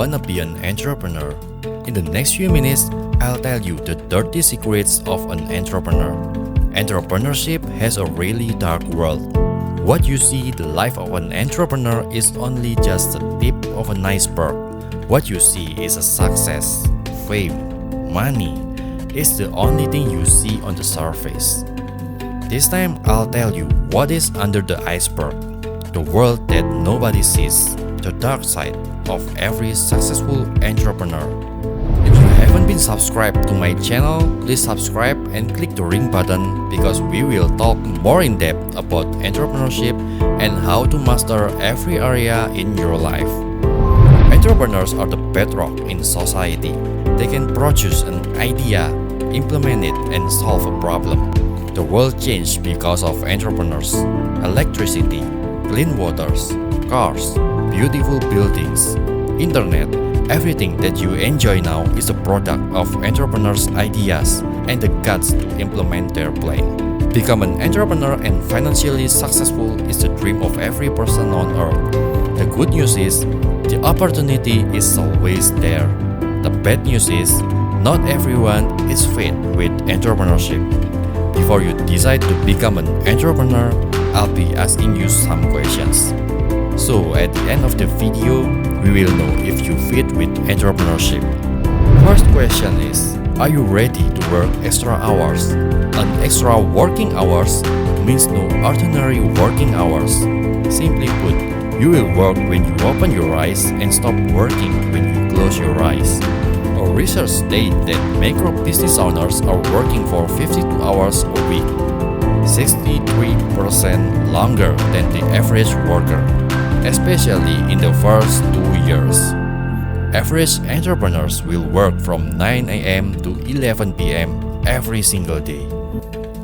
wanna be an entrepreneur? In the next few minutes, I'll tell you the dirty secrets of an entrepreneur. Entrepreneurship has a really dark world. What you see, the life of an entrepreneur, is only just the tip of an iceberg. What you see is a success, fame, money. It's the only thing you see on the surface. This time, I'll tell you what is under the iceberg, the world that nobody sees, the dark side of every successful entrepreneur. If you haven't been subscribed to my channel, please subscribe and click the ring button because we will talk more in depth about entrepreneurship and how to master every area in your life. Entrepreneurs are the bedrock in society. They can produce an idea, implement it, and solve a problem. The world changed because of entrepreneurs. Electricity, clean waters, cars, beautiful buildings, internet, everything that you enjoy now is a product of entrepreneurs' ideas and the guts to implement their plan. Become an entrepreneur and financially successful is the dream of every person on earth. The good news is, the opportunity is always there. The bad news is, not everyone is fit with entrepreneurship. Before you decide to become an entrepreneur, I'll be asking you some questions. So at the end of the video, we will know if you fit with entrepreneurship. First question is, are you ready to work extra hours? An extra working hours means no ordinary working hours. Simply put, you will work when you open your eyes and stop working when you close your eyes. Our research states that micro business owners are working for 52 hours a week, 63% longer than the average worker, especially in the first 2 years. Average entrepreneurs will work from 9 a.m. to 11 p.m. every single day.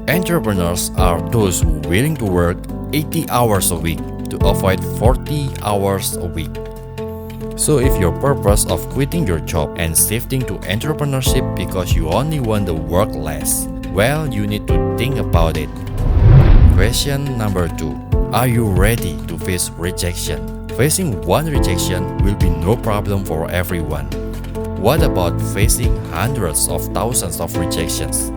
Entrepreneurs are those who are willing to work 80 hours a week to avoid 40 hours a week. So if your purpose of quitting your job and shifting to entrepreneurship because you only want to work less, well, you need to think about it. Question number 2. Are you ready to face rejection? Facing one rejection will be no problem for everyone. What about facing hundreds of thousands of rejections?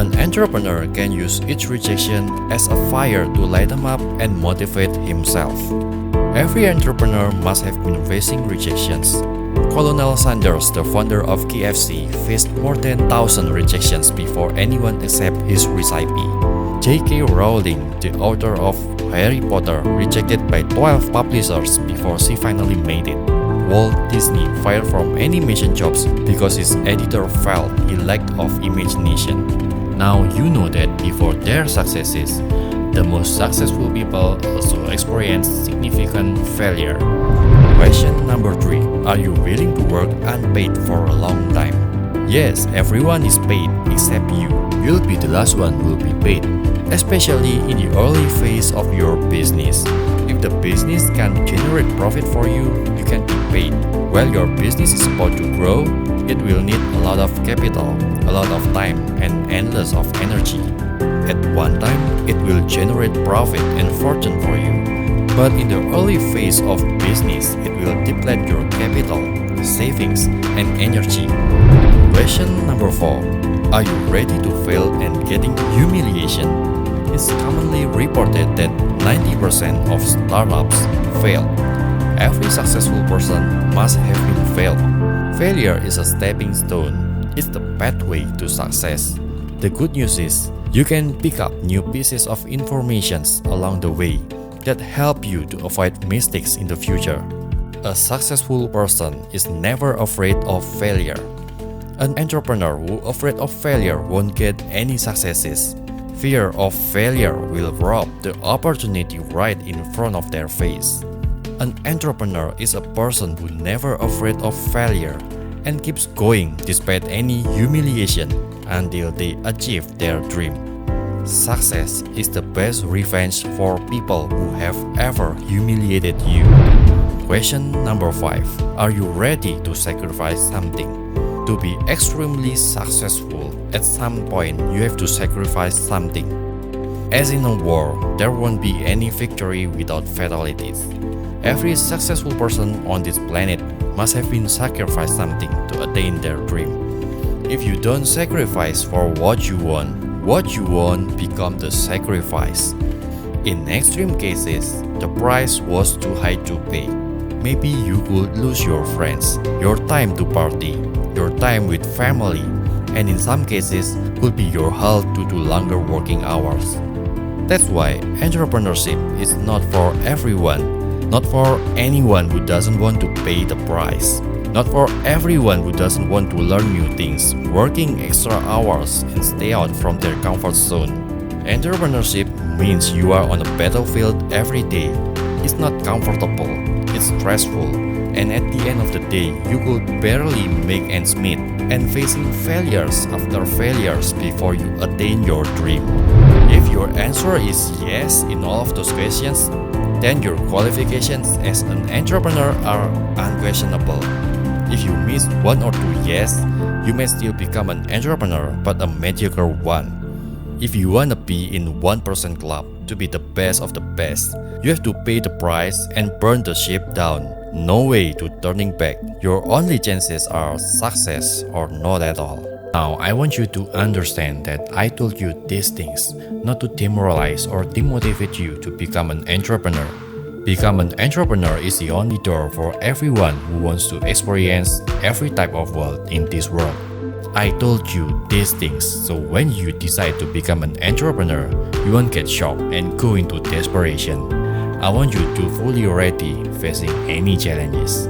An entrepreneur can use each rejection as a fire to light him up and motivate himself. Every entrepreneur must have been facing rejections. Colonel Sanders, the founder of KFC, faced more than 1,000 rejections before anyone accepted his recipe. J.K. Rowling, the author of Harry Potter, rejected by 12 publishers before she finally made it. Walt Disney fired from animation jobs because his editor felt he lacked of imagination. Now you know that before their successes, the most successful people also experience significant failure. Question number 3. Are you willing to work unpaid for a long time? Yes, everyone is paid except you. You'll be the last one who will be paid, especially in the early phase of your business. If the business can generate profit for you, you can be paid. While your business is about to grow, it will need a lot of capital, a lot of time, and endless of energy. At one time, it will generate profit and fortune for you. But in the early phase of business, it will deplete your capital, savings, and energy. Question number 4. Are you ready to fail and getting humiliation? It's commonly reported that 90% of startups fail. Every successful person must have been failed. Failure is a stepping stone. It's the pathway to success. The good news is, you can pick up new pieces of information along the way that help you to avoid mistakes in the future. A successful person is never afraid of failure. An entrepreneur who is afraid of failure won't get any successes. Fear of failure will rob the opportunity right in front of their face. An entrepreneur is a person who never afraid of failure and keeps going despite any humiliation until they achieve their dream. Success is the best revenge for people who have ever humiliated you. Question number 5. Are you ready to sacrifice something? To be extremely successful, at some point you have to sacrifice something. As in a war, there won't be any victory without fatalities. Every successful person on this planet must have been sacrificed something to attain their dream. If you don't sacrifice for what you want becomes the sacrifice. In extreme cases, the price was too high to pay. Maybe you could lose your friends, your time to party, your time with family, and in some cases could be your health due to longer working hours. That's why entrepreneurship is not for everyone, not for anyone who doesn't want to pay the price, not for everyone who doesn't want to learn new things, working extra hours and stay out from their comfort zone. Entrepreneurship means you are on a battlefield every day. It's not comfortable, it's stressful, and at the end of the day, you could barely make ends meet and facing failures after failures before you attain your dream. If your answer is yes in all of those questions, then your qualifications as an entrepreneur are unquestionable. If you miss one or two yes, you may still become an entrepreneur, but a mediocre one. If you want to be in 1% club to be the best of the best, you have to pay the price and burn the ship down. No way to turning back. Your only chances are success or not at all. Now, I want you to understand that I told you these things not to demoralize or demotivate you to become an entrepreneur. Become an entrepreneur is the only door for everyone who wants to experience every type of world in this world. I told you these things so when you decide to become an entrepreneur, you won't get shocked and go into desperation. I want you to fully ready facing any challenges.